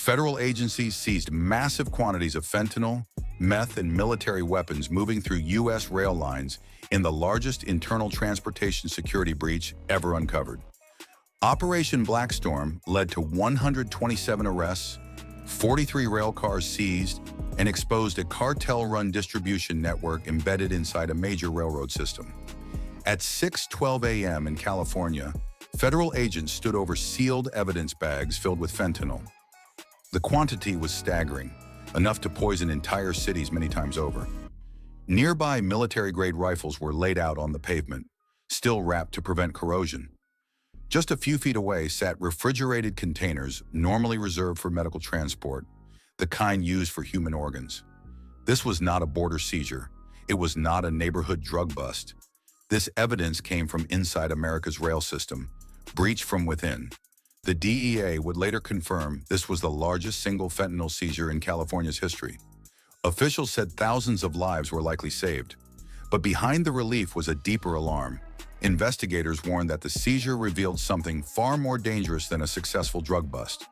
Federal agencies seized massive quantities of fentanyl, meth, and military weapons moving through U.S. rail lines in the largest internal transportation security breach ever uncovered. Operation Blackstorm led to 127 arrests, 43 rail cars seized, and exposed a cartel-run distribution network embedded inside a major railroad system. At 6:12 a.m. in California, federal agents stood over sealed evidence bags filled with fentanyl. The quantity was staggering, enough to poison entire cities many times over. Nearby military-grade rifles were laid out on the pavement, still wrapped to prevent corrosion. Just a few feet away sat refrigerated containers normally reserved for medical transport, the kind used for human organs. This was not a border seizure. It was not a neighborhood drug bust. This evidence came from inside America's rail system, breached from within. The DEA would later confirm this was the largest single fentanyl seizure in California's history. Officials said thousands of lives were likely saved. But behind the relief was a deeper alarm. Investigators warned that the seizure revealed something far more dangerous than a successful drug bust.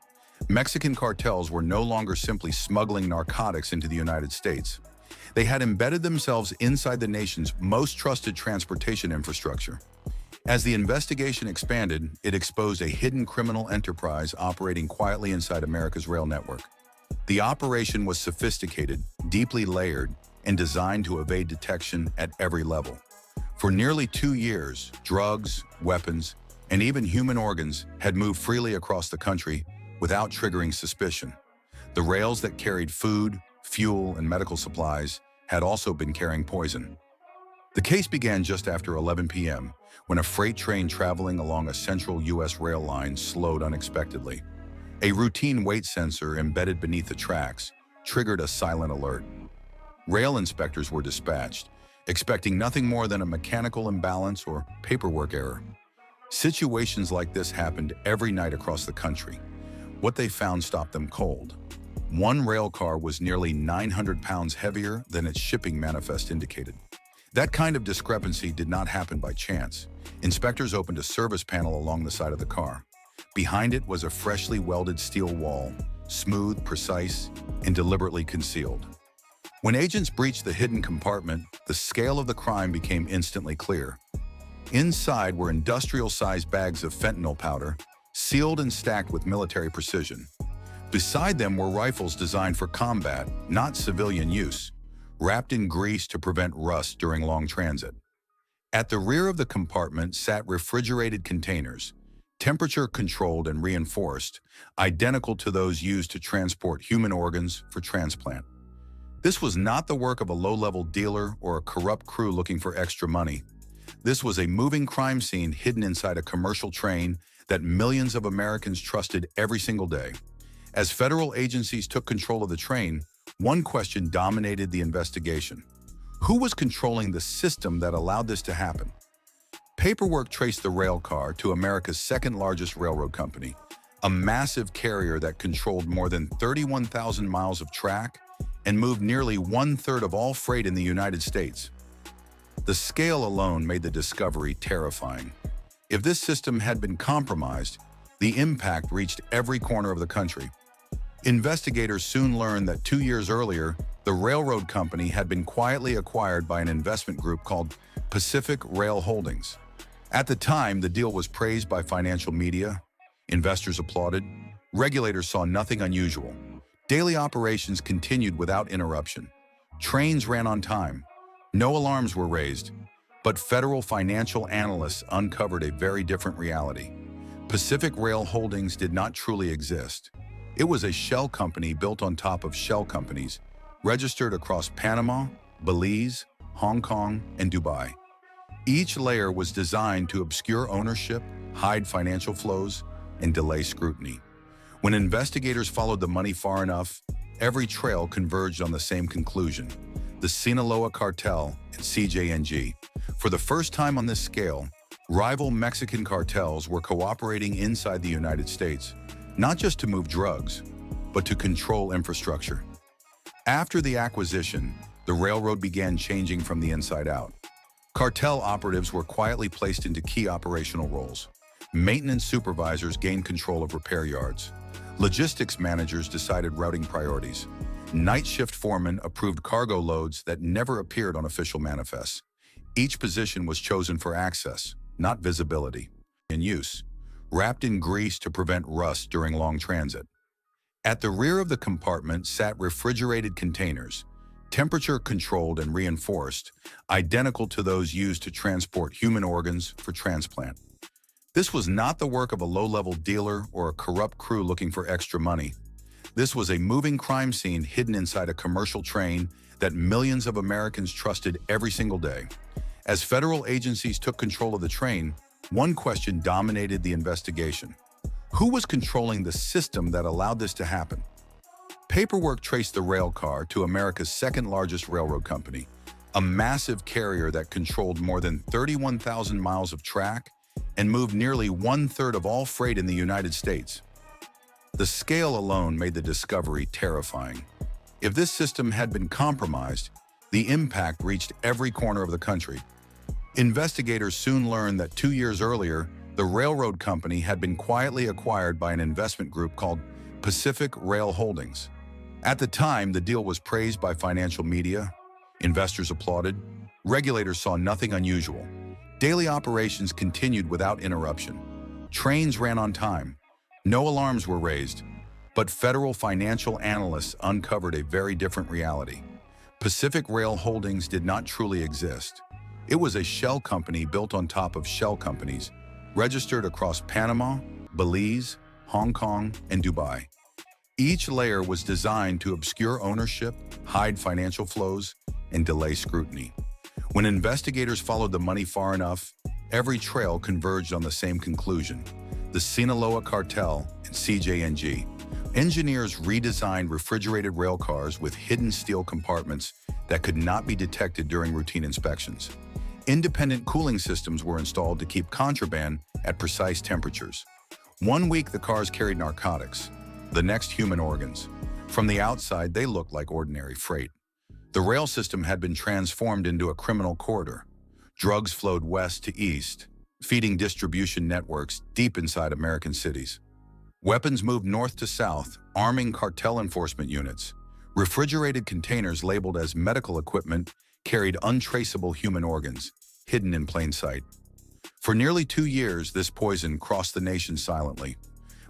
Mexican cartels were no longer simply smuggling narcotics into the United States. They had embedded themselves inside the nation's most trusted transportation infrastructure. As the investigation expanded, it exposed a hidden criminal enterprise operating quietly inside America's rail network. The operation was sophisticated, deeply layered, and designed to evade detection at every level. For nearly 2 years, drugs, weapons, and even human organs had moved freely across the country without triggering suspicion. The rails that carried food, fuel, and medical supplies had also been carrying poison. The case began just after 11 p.m. when a freight train traveling along a central U.S. rail line slowed unexpectedly. A routine weight sensor embedded beneath the tracks triggered a silent alert. Rail inspectors were dispatched, expecting nothing more than a mechanical imbalance or paperwork error. Situations like this happened every night across the country. What they found stopped them cold. One rail car was nearly 900 pounds heavier than its shipping manifest indicated. That kind of discrepancy did not happen by chance. Inspectors opened a service panel along the side of the car. Behind it was a freshly welded steel wall, smooth, precise, and deliberately concealed. When agents breached the hidden compartment, the scale of the crime became instantly clear. Inside were industrial-sized bags of fentanyl powder, sealed and stacked with military precision. Beside them were rifles designed for combat, not civilian use, wrapped in grease to prevent rust during long transit. At the rear of the compartment sat refrigerated containers, temperature-controlled and reinforced, identical to those used to transport human organs for transplant. This was not the work of a low-level dealer or a corrupt crew looking for extra money. This was a moving crime scene hidden inside a commercial train that millions of Americans trusted every single day. As federal agencies took control of the train, one question dominated the investigation. Who was controlling the system that allowed this to happen? Paperwork traced the rail car to America's second-largest railroad company, a massive carrier that controlled more than 31,000 miles of track and moved nearly one-third of all freight in the United States. The scale alone made the discovery terrifying. If this system had been compromised, the impact reached every corner of the country. Investigators soon learned that 2 years earlier, the railroad company had been quietly acquired by an investment group called Pacific Rail Holdings. At the time, the deal was praised by financial media. Investors applauded. Regulators saw nothing unusual. Daily operations continued without interruption. Trains ran on time. No alarms were raised. But federal financial analysts uncovered a very different reality. Pacific Rail Holdings did not truly exist. It was a shell company built on top of shell companies, registered across Panama, Belize, Hong Kong, and Dubai. Each layer was designed to obscure ownership, hide financial flows, and delay scrutiny. When investigators followed the money far enough, every trail converged on the same conclusion: the Sinaloa cartel and CJNG. For the first time on this scale, rival Mexican cartels were cooperating inside the United States, not just to move drugs, but to control infrastructure. After the acquisition, the railroad began changing from the inside out. Cartel operatives were quietly placed into key operational roles. Maintenance supervisors gained control of repair yards. Logistics managers decided routing priorities. Night shift foremen approved cargo loads that never appeared on official manifests. Each position was chosen for access, not visibility. In use, wrapped in grease to prevent rust during long transit. At the rear of the compartment sat refrigerated containers, temperature-controlled and reinforced, identical to those used to transport human organs for transplant. This was not the work of a low-level dealer or a corrupt crew looking for extra money. This was a moving crime scene hidden inside a commercial train that millions of Americans trusted every single day. As federal agencies took control of the train, one question dominated the investigation. Who was controlling the system that allowed this to happen? Paperwork traced the rail car to America's second-largest railroad company, a massive carrier that controlled more than 31,000 miles of track and moved nearly one-third of all freight in the United States. The scale alone made the discovery terrifying. If this system had been compromised, the impact reached every corner of the country. Investigators soon learned that 2 years earlier, the railroad company had been quietly acquired by an investment group called Pacific Rail Holdings. At the time, the deal was praised by financial media. Investors applauded. Regulators saw nothing unusual. Daily operations continued without interruption. Trains ran on time. No alarms were raised. But federal financial analysts uncovered a very different reality. Pacific Rail Holdings did not truly exist. It was a shell company built on top of shell companies, registered across Panama, Belize, Hong Kong, and Dubai. Each layer was designed to obscure ownership, hide financial flows, and delay scrutiny. When investigators followed the money far enough, every trail converged on the same conclusion: the Sinaloa Cartel and CJNG. Engineers redesigned refrigerated rail cars with hidden steel compartments that could not be detected during routine inspections. Independent cooling systems were installed to keep contraband at precise temperatures. 1 week, the cars carried narcotics, the next human organs. From the outside, they looked like ordinary freight. The rail system had been transformed into a criminal corridor. Drugs flowed west to east, feeding distribution networks deep inside American cities. Weapons moved north to south, arming cartel enforcement units. Refrigerated containers labeled as medical equipment carried untraceable human organs, hidden in plain sight. For nearly 2 years, this poison crossed the nation silently.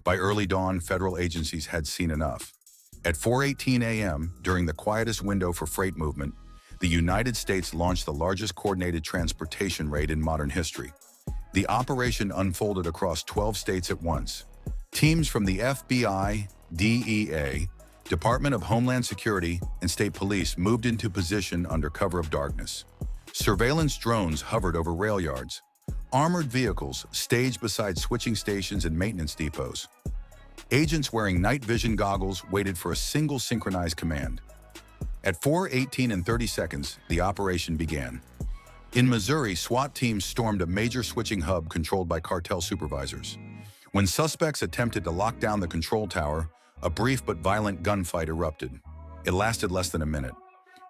By early dawn, federal agencies had seen enough. At 4:18 a.m., during the quietest window for freight movement, the United States launched the largest coordinated transportation raid in modern history. The operation unfolded across 12 states at once. Teams from the FBI, DEA, Department of Homeland Security, and state police moved into position under cover of darkness. Surveillance drones hovered over rail yards. Armored vehicles staged beside switching stations and maintenance depots. Agents wearing night vision goggles waited for a single synchronized command. At 4:18 and 30 seconds, the operation began. In Missouri, SWAT teams stormed a major switching hub controlled by cartel supervisors. When suspects attempted to lock down the control tower, a brief but violent gunfight erupted. It lasted less than a minute.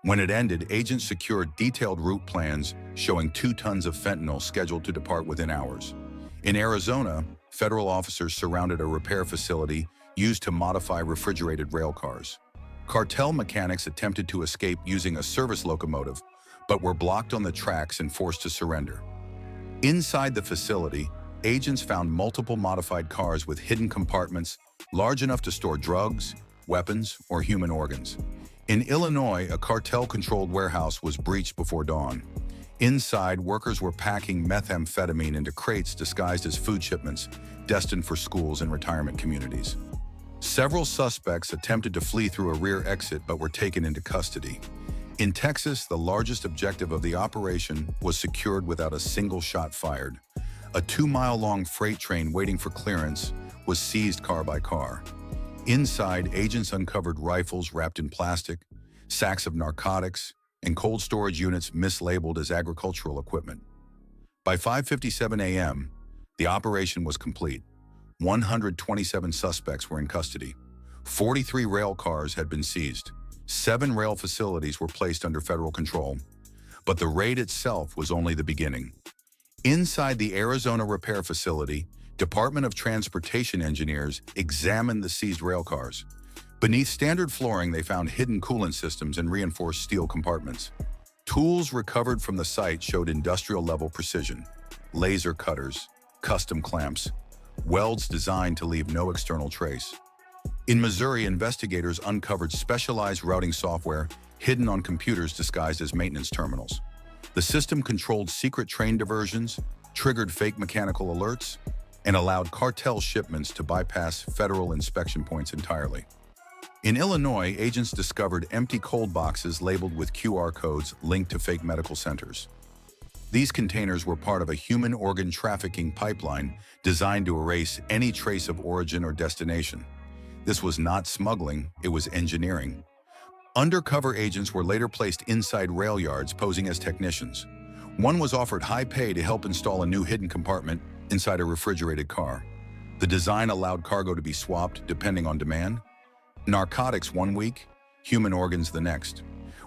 When it ended, agents secured detailed route plans showing 2 tons of fentanyl scheduled to depart within hours. In Arizona, federal officers surrounded a repair facility used to modify refrigerated rail cars. Cartel mechanics attempted to escape using a service locomotive, but were blocked on the tracks and forced to surrender. Inside the facility, agents found multiple modified cars with hidden compartments large enough to store drugs, weapons, or human organs. In Illinois, a cartel-controlled warehouse was breached before dawn. Inside, workers were packing methamphetamine into crates disguised as food shipments destined for schools and retirement communities. Several suspects attempted to flee through a rear exit but were taken into custody. In Texas, the largest objective of the operation was secured without a single shot fired. A 2-mile-long freight train waiting for clearance was seized car by car. Inside, agents uncovered rifles wrapped in plastic, sacks of narcotics, and cold storage units mislabeled as agricultural equipment. By 5:57 a.m., the operation was complete. 127 suspects were in custody. 43 rail cars had been seized. 7 rail facilities were placed under federal control. But the raid itself was only the beginning. Inside the Arizona repair facility, Department of Transportation engineers examined the seized rail cars. Beneath standard flooring, they found hidden coolant systems and reinforced steel compartments. Tools recovered from the site showed industrial-level precision: laser cutters, custom clamps, welds designed to leave no external trace. In Missouri, investigators uncovered specialized routing software hidden on computers disguised as maintenance terminals. The system controlled secret train diversions, triggered fake mechanical alerts, and allowed cartel shipments to bypass federal inspection points entirely. In Illinois, agents discovered empty cold boxes labeled with QR codes linked to fake medical centers. These containers were part of a human organ trafficking pipeline designed to erase any trace of origin or destination. This was not smuggling, it was engineering. Undercover agents were later placed inside rail yards posing as technicians. One was offered high pay to help install a new hidden compartment inside a refrigerated car. The design allowed cargo to be swapped depending on demand. Narcotics one week, human organs the next.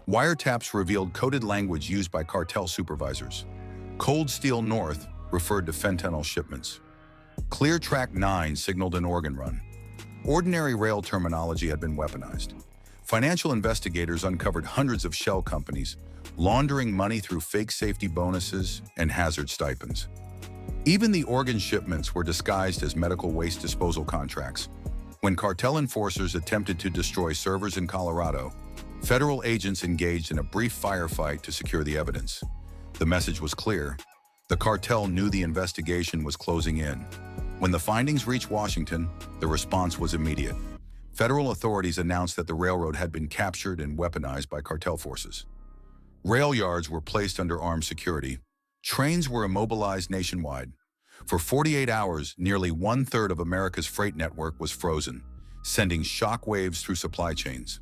Wiretaps revealed coded language used by cartel supervisors. Cold Steel North referred to fentanyl shipments. Clear Track 9 signaled an organ run. Ordinary rail terminology had been weaponized. Financial investigators uncovered hundreds of shell companies, laundering money through fake safety bonuses and hazard stipends. Even the organ shipments were disguised as medical waste disposal contracts. When cartel enforcers attempted to destroy servers in Colorado, federal agents engaged in a brief firefight to secure the evidence. The message was clear. The cartel knew the investigation was closing in. When the findings reached Washington, the response was immediate. Federal authorities announced that the railroad had been captured and weaponized by cartel forces. Rail yards were placed under armed security. Trains were immobilized nationwide. For 48 hours, nearly one-third of America's freight network was frozen, sending shockwaves through supply chains.